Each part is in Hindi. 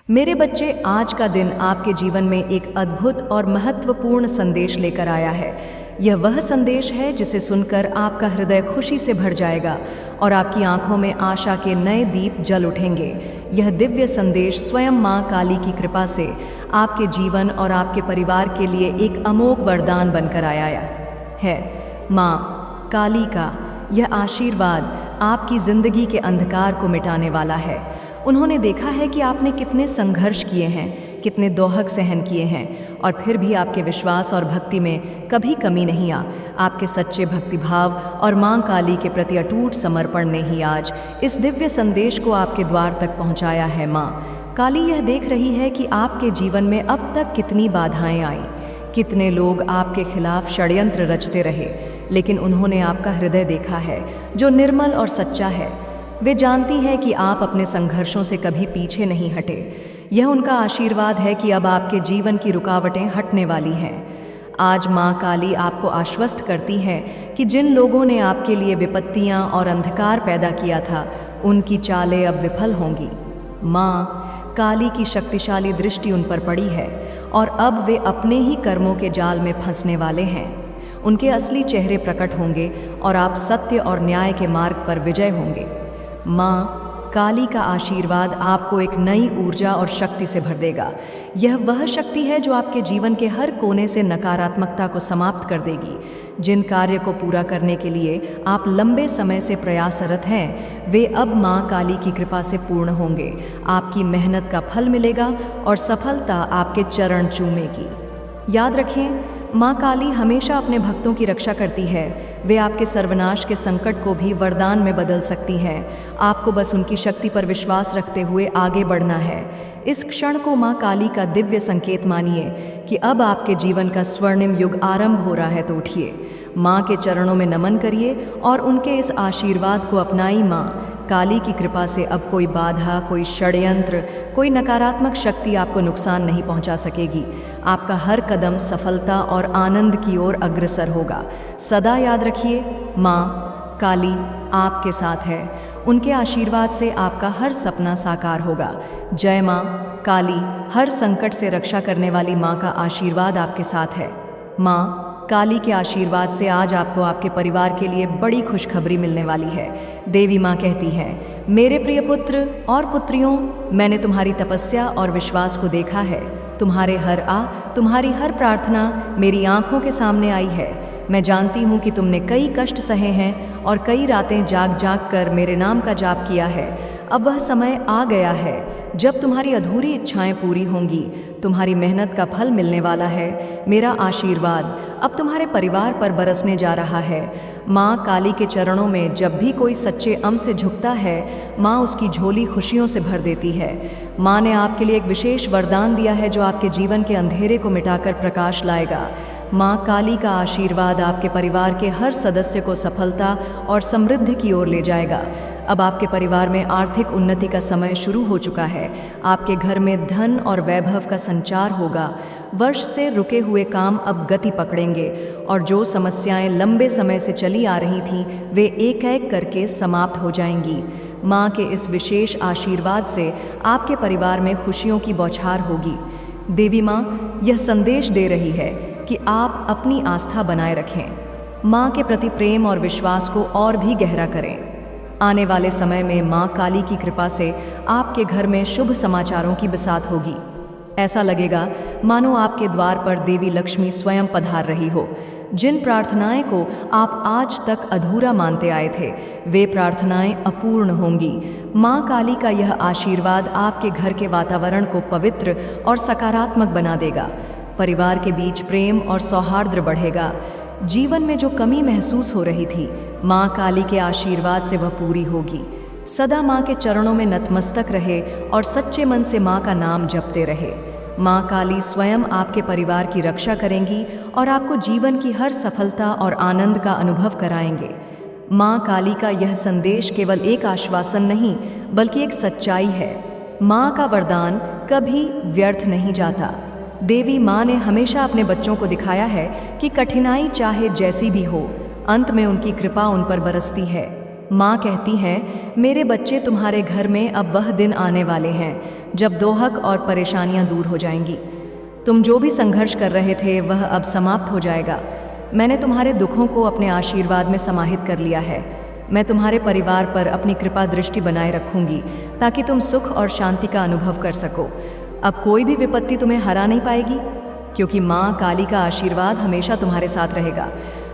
मेरे बच्चे, आज का दिन आपके जीवन में एक अद्भुत और महत्वपूर्ण संदेश लेकर आया है। यह वह संदेश है जिसे सुनकर आपका हृदय खुशी से भर जाएगा और आपकी आंखों में आशा के नए दीप जल उठेंगे। यह दिव्य संदेश स्वयं माँ काली की कृपा से आपके जीवन और आपके परिवार के लिए एक अमोघ वरदान बनकर आया है। माँ काली का यह आशीर्वाद आपकी जिंदगी के अंधकार को मिटाने वाला है। उन्होंने देखा है कि आपने कितने संघर्ष किए हैं, कितने दोहक सहन किए हैं, और फिर भी आपके विश्वास और भक्ति में कभी कमी नहीं आ। आपके सच्चे भक्तिभाव और मां काली के प्रति अटूट समर्पण ने ही आज इस दिव्य संदेश को आपके द्वार तक पहुंचाया है। मां काली यह देख रही है कि आपके जीवन में अब तक कितनी बाधाएं आईं, कितने लोग आपके खिलाफ षड्यंत्र रचते रहे, लेकिन उन्होंने आपका हृदय देखा है जो निर्मल और सच्चा है। वे जानती है कि आप अपने संघर्षों से कभी पीछे नहीं हटे। यह उनका आशीर्वाद है कि अब आपके जीवन की रुकावटें हटने वाली हैं। आज माँ काली आपको आश्वस्त करती है कि जिन लोगों ने आपके लिए विपत्तियाँ और अंधकार पैदा किया था, उनकी चालें अब विफल होंगी। माँ काली की शक्तिशाली दृष्टि उन पर पड़ी है और अब वे अपने ही कर्मों के जाल में फंसने वाले हैं। उनके असली चेहरे प्रकट होंगे और आप सत्य और न्याय के मार्ग पर विजय होंगे। माँ काली का आशीर्वाद आपको एक नई ऊर्जा और शक्ति से भर देगा। यह वह शक्ति है जो आपके जीवन के हर कोने से नकारात्मकता को समाप्त कर देगी। जिन कार्य को पूरा करने के लिए आप लंबे समय से प्रयासरत हैं, वे अब माँ काली की कृपा से पूर्ण होंगे। आपकी मेहनत का फल मिलेगा और सफलता आपके चरण चूमेगी। याद रखें, माँ काली हमेशा अपने भक्तों की रक्षा करती है। वे आपके सर्वनाश के संकट को भी वरदान में बदल सकती हैं। आपको बस उनकी शक्ति पर विश्वास रखते हुए आगे बढ़ना है। इस क्षण को माँ काली का दिव्य संकेत मानिए कि अब आपके जीवन का स्वर्णिम युग आरंभ हो रहा है। तो उठिए, माँ के चरणों में नमन करिए और उनके इस आशीर्वाद को अपनाई। माँ काली की कृपा से अब कोई बाधा, कोई षड्यंत्र, कोई नकारात्मक शक्ति आपको नुकसान नहीं पहुंचा सकेगी। आपका हर कदम सफलता और आनंद की ओर अग्रसर होगा। सदा याद रखिए, माँ काली आपके साथ है। उनके आशीर्वाद से आपका हर सपना साकार होगा। जय माँ काली। हर संकट से रक्षा करने वाली माँ का आशीर्वाद आपके साथ है। माँ काली के आशीर्वाद से आज आपको आपके परिवार के लिए बड़ी खुशखबरी मिलने वाली है। देवी माँ कहती है, मेरे प्रिय पुत्र और पुत्रियों, मैंने तुम्हारी तपस्या और विश्वास को देखा है। तुम्हारी हर प्रार्थना मेरी आंखों के सामने आई है। मैं जानती हूँ कि तुमने कई कष्ट सहे हैं और कई रातें जाग जाग कर मेरे नाम का जाप किया है। अब वह समय आ गया है जब तुम्हारी अधूरी इच्छाएं पूरी होंगी। तुम्हारी मेहनत का फल मिलने वाला है। मेरा आशीर्वाद अब तुम्हारे परिवार पर बरसने जा रहा है। माँ काली के चरणों में जब भी कोई सच्चे अम से झुकता है, माँ उसकी झोली खुशियों से भर देती है। माँ ने आपके लिए एक विशेष वरदान दिया है जो आपके जीवन के अंधेरे को मिटाकर प्रकाश लाएगा। माँ काली का आशीर्वाद आपके परिवार के हर सदस्य को सफलता और समृद्धि की ओर ले जाएगा। अब आपके परिवार में आर्थिक उन्नति का समय शुरू हो चुका है। आपके घर में धन और वैभव का संचार होगा। वर्ष से रुके हुए काम अब गति पकड़ेंगे और जो समस्याएं लंबे समय से चली आ रही थीं, वे एक एक करके समाप्त हो जाएंगी। माँ के इस विशेष आशीर्वाद से आपके परिवार में खुशियों की बौछार होगी। देवी माँ यह संदेश दे रही है कि आप अपनी आस्था बनाए रखें। माँ के प्रति प्रेम और विश्वास को और भी गहरा करें। आने वाले समय में माँ काली की कृपा से आपके घर में शुभ समाचारों की बरसात होगी। ऐसा लगेगा मानो आपके द्वार पर देवी लक्ष्मी स्वयं पधार रही हो। जिन प्रार्थनाएं को आप आज तक अधूरा मानते आए थे, वे प्रार्थनाएं अपूर्ण होंगी। माँ काली का यह आशीर्वाद आपके घर के वातावरण को पवित्र और सकारात्मक बना देगा। परिवार के बीच प्रेम और सौहार्द बढ़ेगा। जीवन में जो कमी महसूस हो रही थी, माँ काली के आशीर्वाद से वह पूरी होगी। सदा माँ के चरणों में नतमस्तक रहे और सच्चे मन से माँ का नाम जपते रहे। माँ काली स्वयं आपके परिवार की रक्षा करेंगी और आपको जीवन की हर सफलता और आनंद का अनुभव कराएंगे। माँ काली का यह संदेश केवल एक आश्वासन नहीं, बल्कि एक सच्चाई है। माँ का वरदान कभी व्यर्थ नहीं जाता। देवी माँ ने हमेशा अपने बच्चों को दिखाया है कि कठिनाई चाहे जैसी भी हो, अंत में उनकी कृपा उन पर बरसती है। माँ कहती है, मेरे बच्चे, तुम्हारे घर में अब वह दिन आने वाले हैं जब दोहक और परेशानियाँ दूर हो जाएंगी। तुम जो भी संघर्ष कर रहे थे वह अब समाप्त हो जाएगा। मैंने तुम्हारे दुखों को अपने आशीर्वाद में समाहित कर लिया है। मैं तुम्हारे परिवार पर अपनी कृपा दृष्टि बनाए रखूंगी ताकि तुम सुख और शांति का अनुभव कर सको। अब कोई भी विपत्ति तुम्हें हरा नहीं पाएगी, क्योंकि माँ काली का आशीर्वाद हमेशा तुम्हारे साथ रहेगा।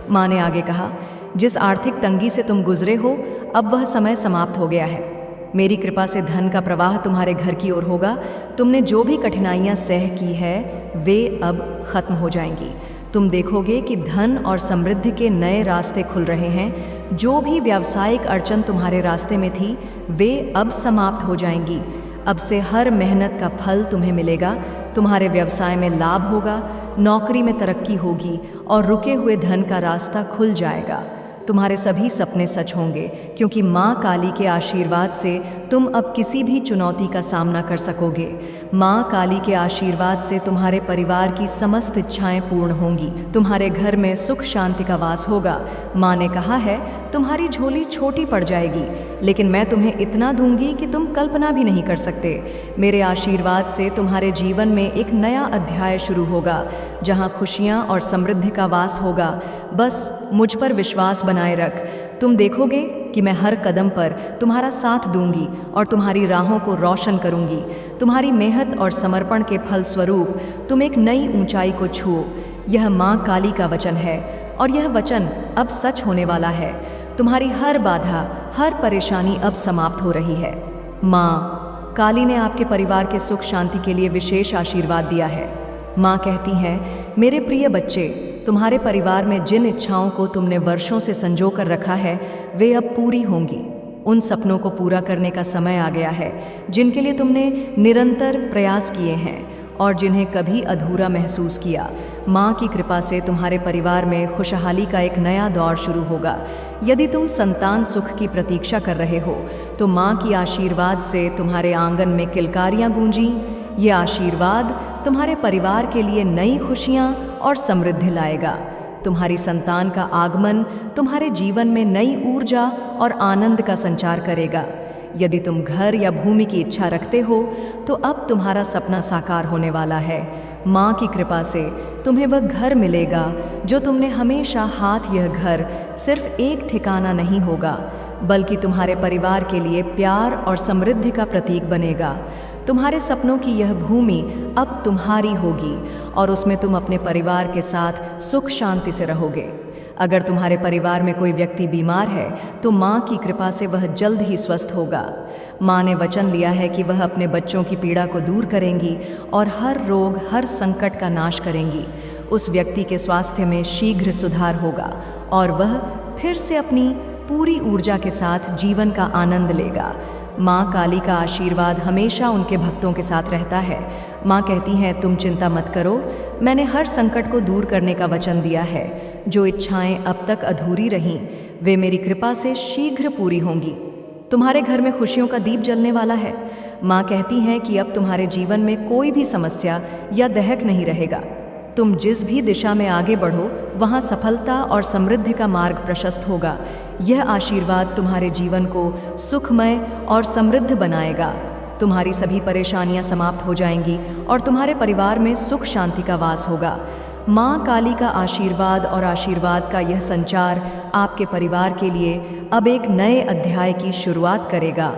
माँ ने आगे कहा, जिस आर्थिक तंगी से तुम गुजरे हो, अब वह समय समाप्त हो गया है। मेरी कृपा से धन का प्रवाह तुम्हारे घर की ओर होगा। तुमने जो भी कठिनाइयाँ सह की है वे अब खत्म हो जाएंगी। तुम देखोगे कि धन और समृद्धि के नए रास्ते खुल रहे हैं। जो भी व्यावसायिक अड़चन तुम्हारे रास्ते में थी वे अब समाप्त हो जाएंगी। अब से हर मेहनत का फल तुम्हें मिलेगा। तुम्हारे व्यवसाय में लाभ होगा, नौकरी में तरक्की होगी और रुके हुए धन का रास्ता खुल जाएगा। तुम्हारे सभी सपने सच होंगे, क्योंकि माँ काली के आशीर्वाद से तुम अब किसी भी चुनौती का सामना कर सकोगे। माँ काली के आशीर्वाद से तुम्हारे परिवार की समस्त इच्छाएं पूर्ण होंगी। तुम्हारे घर में सुख शांति का वास होगा। माँ ने कहा है, तुम्हारी झोली छोटी पड़ जाएगी, लेकिन मैं तुम्हें इतना दूंगी कि तुम कल्पना भी नहीं कर सकते। मेरे आशीर्वाद से तुम्हारे जीवन में एक नया अध्याय शुरू होगा, जहाँ खुशियाँ और समृद्धि का वास होगा। बस मुझ पर विश्वास बनाए रख। तुम देखोगे कि मैं हर कदम पर तुम्हारा साथ दूंगी और तुम्हारी राहों को रोशन करूंगी। तुम्हारी मेहनत और समर्पण के फल स्वरूप तुम एक नई ऊंचाई को छुओ। यह माँ काली का वचन है और यह वचन अब सच होने वाला है। तुम्हारी हर बाधा, हर परेशानी अब समाप्त हो रही है। माँ काली ने आपके परिवार के सुख शांति के लिए विशेष आशीर्वाद दिया है। माँ कहती हैं, मेरे प्रिय बच्चे, तुम्हारे परिवार में जिन इच्छाओं को तुमने वर्षों से संजो कर रखा है वे अब पूरी होंगी। उन सपनों को पूरा करने का समय आ गया है जिनके लिए तुमने निरंतर प्रयास किए हैं और जिन्हें कभी अधूरा महसूस किया। माँ की कृपा से तुम्हारे परिवार में खुशहाली का एक नया दौर शुरू होगा। यदि तुम संतान सुख की प्रतीक्षा कर रहे हो तो माँ की आशीर्वाद से तुम्हारे आंगन में किलकारियाँ गूंजी। ये आशीर्वाद तुम्हारे परिवार के लिए नई खुशियाँ और समृद्धि लाएगा। तुम्हारी संतान का आगमन तुम्हारे जीवन में नई ऊर्जा और आनंद का संचार करेगा। यदि तुम घर या भूमि की इच्छा रखते हो तो अब तुम्हारा सपना साकार होने वाला है। माँ की कृपा से तुम्हें वह घर मिलेगा जो तुमने हमेशा हाथ। यह घर सिर्फ एक ठिकाना नहीं होगा, बल्कि तुम्हारे परिवार के लिए प्यार और समृद्धि का प्रतीक बनेगा। तुम्हारे सपनों की यह भूमि अब तुम्हारी होगी और उसमें तुम अपने परिवार के साथ सुख शांति से रहोगे। अगर तुम्हारे परिवार में कोई व्यक्ति बीमार है तो माँ की कृपा से वह जल्द ही स्वस्थ होगा। माँ ने वचन लिया है कि वह अपने बच्चों की पीड़ा को दूर करेंगी और हर रोग, हर संकट का नाश करेंगी। उस व्यक्ति के स्वास्थ्य में शीघ्र सुधार होगा और वह फिर से अपनी पूरी ऊर्जा के साथ जीवन का आनंद लेगा। माँ काली का आशीर्वाद हमेशा उनके भक्तों के साथ रहता है। माँ कहती हैं, तुम चिंता मत करो, मैंने हर संकट को दूर करने का वचन दिया है। जो इच्छाएं अब तक अधूरी रहीं वे मेरी कृपा से शीघ्र पूरी होंगी। तुम्हारे घर में खुशियों का दीप जलने वाला है। माँ कहती हैं कि अब तुम्हारे जीवन में कोई भी समस्या या दहक नहीं रहेगा। तुम जिस भी दिशा में आगे बढ़ो वहाँ सफलता और समृद्धि का मार्ग प्रशस्त होगा। यह आशीर्वाद तुम्हारे जीवन को सुखमय और समृद्ध बनाएगा। तुम्हारी सभी परेशानियां समाप्त हो जाएंगी और तुम्हारे परिवार में सुख शांति का वास होगा। माँ काली का आशीर्वाद और आशीर्वाद का यह संचार आपके परिवार के लिए अब एक नए अध्याय की शुरुआत करेगा।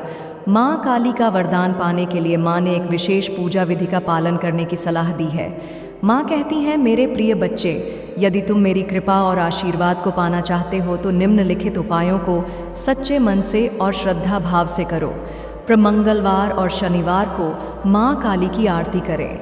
माँ काली का वरदान पाने के लिए माँ ने एक विशेष पूजा विधि का पालन करने की सलाह दी है। माँ कहती हैं, मेरे प्रिय बच्चे, यदि तुम मेरी कृपा और आशीर्वाद को पाना चाहते हो तो निम्नलिखित उपायों को सच्चे मन से और श्रद्धा भाव से करो। मंगलवार और शनिवार को माँ काली की आरती करें।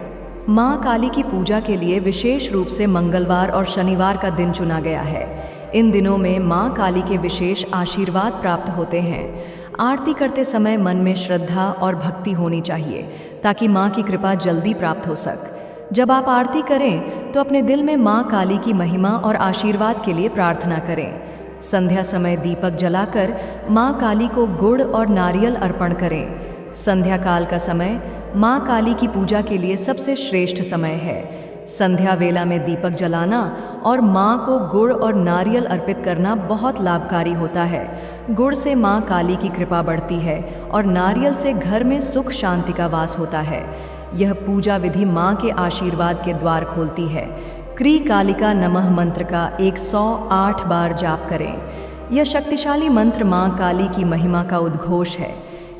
माँ काली की पूजा के लिए विशेष रूप से मंगलवार और शनिवार का दिन चुना गया है। इन दिनों में माँ काली के विशेष आशीर्वाद प्राप्त होते हैं। आरती करते समय मन में श्रद्धा और भक्ति होनी चाहिए ताकि माँ की कृपा जल्दी प्राप्त हो सके। जब आप आरती करें तो अपने दिल में माँ काली की महिमा और आशीर्वाद के लिए प्रार्थना करें। संध्या समय दीपक जलाकर माँ काली को गुड़ और नारियल अर्पण करें। संध्या काल का समय माँ काली की पूजा के लिए सबसे श्रेष्ठ समय है। संध्या वेला में दीपक जलाना और माँ को गुड़ और नारियल अर्पित करना बहुत लाभकारी होता है। गुड़ से माँ काली की कृपा बढ़ती है और नारियल से घर में सुख शांति का वास होता है। यह पूजा विधि माँ के आशीर्वाद के द्वार खोलती है। क्री कालिका नमः मंत्र का 108 बार जाप करें। यह शक्तिशाली मंत्र माँ काली की महिमा का उद्घोष है।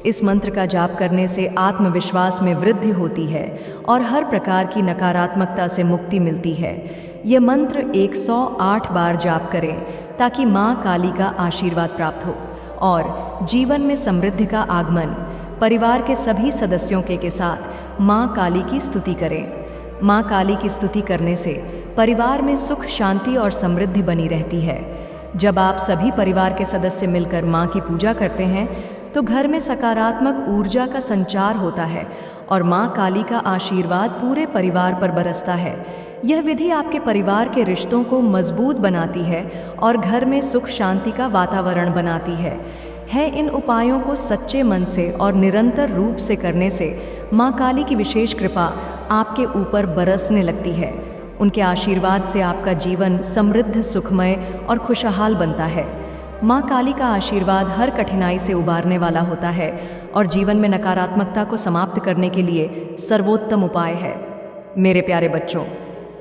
इस मंत्र का जाप करने से आत्मविश्वास में वृद्धि होती है और हर प्रकार की नकारात्मकता से मुक्ति मिलती है। यह मंत्र 108 बार जाप करें ताकि माँ काली का आशीर्वाद प्राप्त हो और जीवन में समृद्धि का आगमन। परिवार के सभी सदस्यों के साथ माँ काली की स्तुति करें। माँ काली की स्तुति करने से परिवार में सुख शांति और समृद्धि बनी रहती है। जब आप सभी परिवार के सदस्य मिलकर माँ की पूजा करते हैं तो घर में सकारात्मक ऊर्जा का संचार होता है और माँ काली का आशीर्वाद पूरे परिवार पर बरसता है। यह विधि आपके परिवार के रिश्तों को मजबूत बनाती है और घर में सुख शांति का वातावरण बनाती है। इन उपायों को सच्चे मन से और निरंतर रूप से करने से माँ काली की विशेष कृपा आपके ऊपर बरसने लगती है। उनके आशीर्वाद से आपका जीवन समृद्ध, सुखमय और खुशहाल बनता है। माँ काली का आशीर्वाद हर कठिनाई से उबारने वाला होता है और जीवन में नकारात्मकता को समाप्त करने के लिए सर्वोत्तम उपाय है। मेरे प्यारे बच्चों,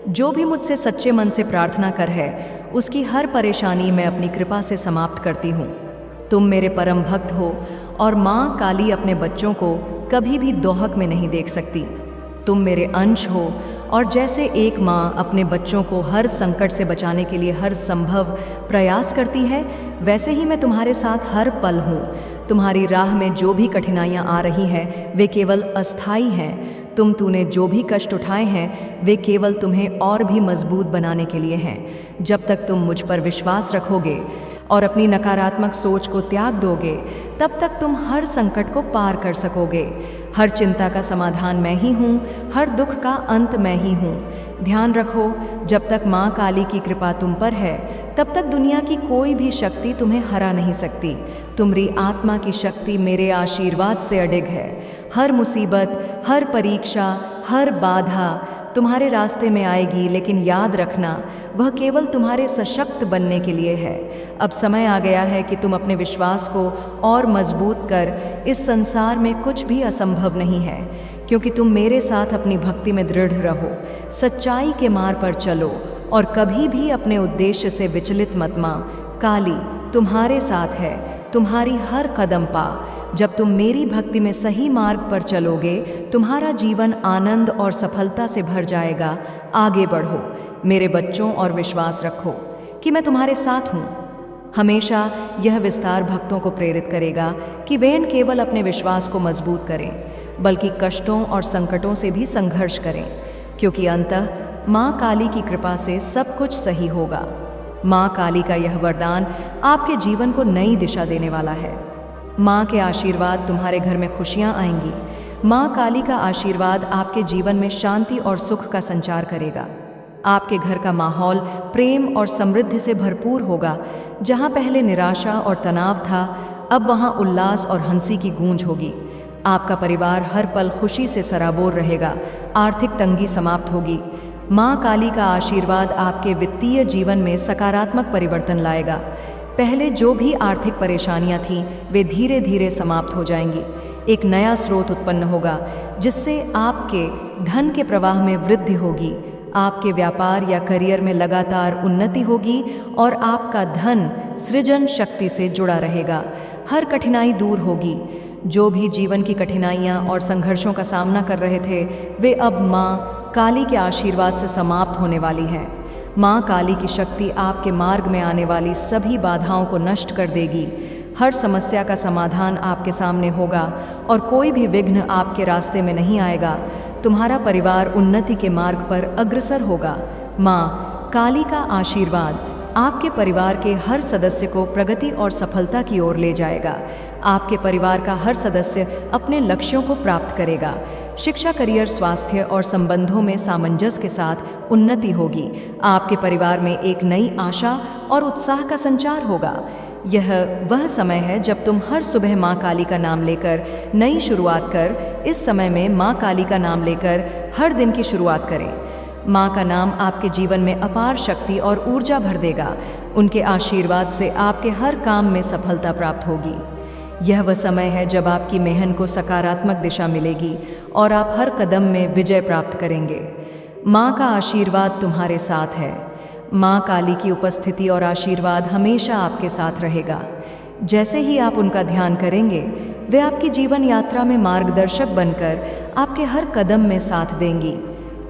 जो भी मुझसे सच्चे मन से प्रार्थना कर है उसकी हर परेशानी मैं अपनी कृपा से समाप्त करती हूँ। तुम मेरे परम भक्त हो और माँ काली अपने बच्चों को कभी भी दोहक में नहीं देख सकती। तुम मेरे अंश हो और जैसे एक माँ अपने बच्चों को हर संकट से बचाने के लिए हर संभव प्रयास करती है, वैसे ही मैं तुम्हारे साथ हर पल हूँ। तुम्हारी राह में जो भी कठिनाइयाँ आ रही हैं वे केवल अस्थाई हैं। तूने जो भी कष्ट उठाए हैं वे केवल तुम्हें और भी मजबूत बनाने के लिए हैं। जब तक तुम मुझ पर विश्वास रखोगे और अपनी नकारात्मक सोच को त्याग दोगे, तब तक तुम हर संकट को पार कर सकोगे। हर चिंता का समाधान मैं ही हूँ, हर दुख का अंत मैं ही हूँ। ध्यान रखो, जब तक माँ काली की कृपा तुम पर है तब तक दुनिया की कोई भी शक्ति तुम्हें हरा नहीं सकती। तुम्हारी आत्मा की शक्ति मेरे आशीर्वाद से अडिग है। हर मुसीबत, हर परीक्षा, हर बाधा तुम्हारे रास्ते में आएगी, लेकिन याद रखना वह केवल तुम्हारे सशक्त बनने के लिए है। अब समय आ गया है कि तुम अपने विश्वास को और मजबूत कर। इस संसार में कुछ भी असंभव नहीं है, क्योंकि तुम मेरे साथ अपनी भक्ति में दृढ़ रहो, सच्चाई के मार्ग पर चलो और कभी भी अपने उद्देश्य से विचलित मत। माँ काली तुम्हारे साथ है, तुम्हारी हर कदम पा। जब तुम मेरी भक्ति में सही मार्ग पर चलोगे, तुम्हारा जीवन आनंद और सफलता से भर जाएगा। आगे बढ़ो मेरे बच्चों और विश्वास रखो कि मैं तुम्हारे साथ हूँ। हमेशा यह विस्तार भक्तों को प्रेरित करेगा कि वे न केवल अपने विश्वास को मजबूत करें, बल्कि कष्टों और संकटों से भी संघर्ष करें, क्योंकि अंततः माँ काली की कृपा से सब कुछ सही होगा। माँ काली का यह वरदान आपके जीवन को नई दिशा देने वाला है। माँ के आशीर्वाद तुम्हारे घर में खुशियाँ आएंगी। माँ काली का आशीर्वाद आपके जीवन में शांति और सुख का संचार करेगा। आपके घर का माहौल प्रेम और समृद्धि से भरपूर होगा। जहाँ पहले निराशा और तनाव था, अब वहाँ उल्लास और हंसी की गूंज होगी। आपका परिवार हर पल खुशी से सराबोर रहेगा। आर्थिक तंगी समाप्त होगी। माँ काली का आशीर्वाद आपके वित्तीय जीवन में सकारात्मक परिवर्तन लाएगा। पहले जो भी आर्थिक परेशानियां थीं, वे धीरे धीरे समाप्त हो जाएंगी। एक नया स्रोत उत्पन्न होगा जिससे आपके धन के प्रवाह में वृद्धि होगी। आपके व्यापार या करियर में लगातार उन्नति होगी और आपका धन सृजन शक्ति से जुड़ा रहेगा। हर कठिनाई दूर होगी। जो भी जीवन की कठिनाइयां और संघर्षों का सामना कर रहे थे, वे अब माँ काली के आशीर्वाद से समाप्त होने वाली है। माँ काली की शक्ति आपके मार्ग में आने वाली सभी बाधाओं को नष्ट कर देगी। हर समस्या का समाधान आपके सामने होगा और कोई भी विघ्न आपके रास्ते में नहीं आएगा। तुम्हारा परिवार उन्नति के मार्ग पर अग्रसर होगा। माँ काली का आशीर्वाद आपके परिवार के हर सदस्य को प्रगति और सफलता की ओर ले जाएगा। आपके परिवार का हर सदस्य अपने लक्ष्यों को प्राप्त करेगा। शिक्षा, करियर, स्वास्थ्य और संबंधों में सामंजस्य के साथ उन्नति होगी। आपके परिवार में एक नई आशा और उत्साह का संचार होगा। यह वह समय है जब तुम हर सुबह माँ काली का नाम लेकर नई शुरुआत कर। इस समय में माँ काली का नाम लेकर हर दिन की शुरुआत करें। माँ का नाम आपके जीवन में अपार शक्ति और ऊर्जा भर देगा। उनके आशीर्वाद से आपके हर काम में सफलता प्राप्त होगी। यह वह समय है जब आपकी मेहनत को सकारात्मक दिशा मिलेगी और आप हर कदम में विजय प्राप्त करेंगे। माँ का आशीर्वाद तुम्हारे साथ है। माँ काली की उपस्थिति और आशीर्वाद हमेशा आपके साथ रहेगा। जैसे ही आप उनका ध्यान करेंगे, वे आपकी जीवन यात्रा में मार्गदर्शक बनकर आपके हर कदम में साथ देंगी।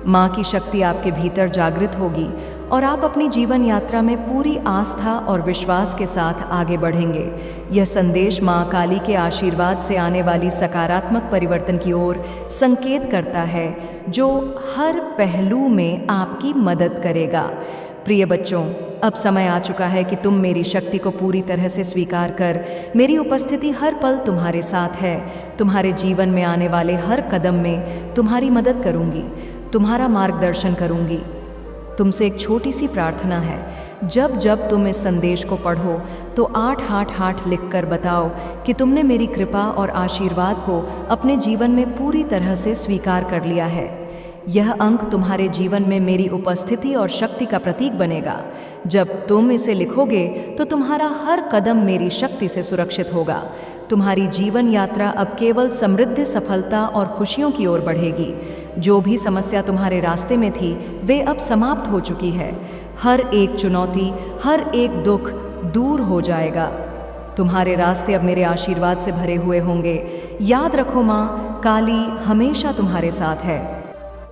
माँ की शक्ति आपके भीतर जागृत होगी और आप अपनी जीवन यात्रा में पूरी आस्था और विश्वास के साथ आगे बढ़ेंगे। यह संदेश माँ काली के आशीर्वाद से आने वाली सकारात्मक परिवर्तन की ओर संकेत करता है, जो हर पहलू में आपकी मदद करेगा। प्रिय बच्चों, अब समय आ चुका है कि तुम मेरी शक्ति को पूरी तरह से स्वीकार कर मेरी उपस्थिति हर पल तुम्हारे साथ है। तुम्हारे जीवन में आने वाले हर कदम में तुम्हारी मदद करूंगी, तुम्हारा मार्गदर्शन करूंगी। तुमसे एक छोटी सी प्रार्थना है। जब जब तुम इस संदेश को पढ़ो तो 888 लिखकर बताओ कि तुमने मेरी कृपा और आशीर्वाद को अपने जीवन में पूरी तरह से स्वीकार कर लिया है। यह अंक तुम्हारे जीवन में मेरी उपस्थिति और शक्ति का प्रतीक बनेगा। जब तुम इसे लिखोगे तो तुम्हारा हर कदम मेरी शक्ति से सुरक्षित होगा। तुम्हारी जीवन यात्रा अब केवल समृद्ध, सफलता और खुशियों की ओर बढ़ेगी। जो भी समस्या तुम्हारे रास्ते में थी, वे अब समाप्त हो चुकी है। हर एक चुनौती, हर एक दुख दूर हो जाएगा। तुम्हारे रास्ते अब मेरे आशीर्वाद से भरे हुए होंगे। याद रखो, माँ काली हमेशा तुम्हारे साथ है।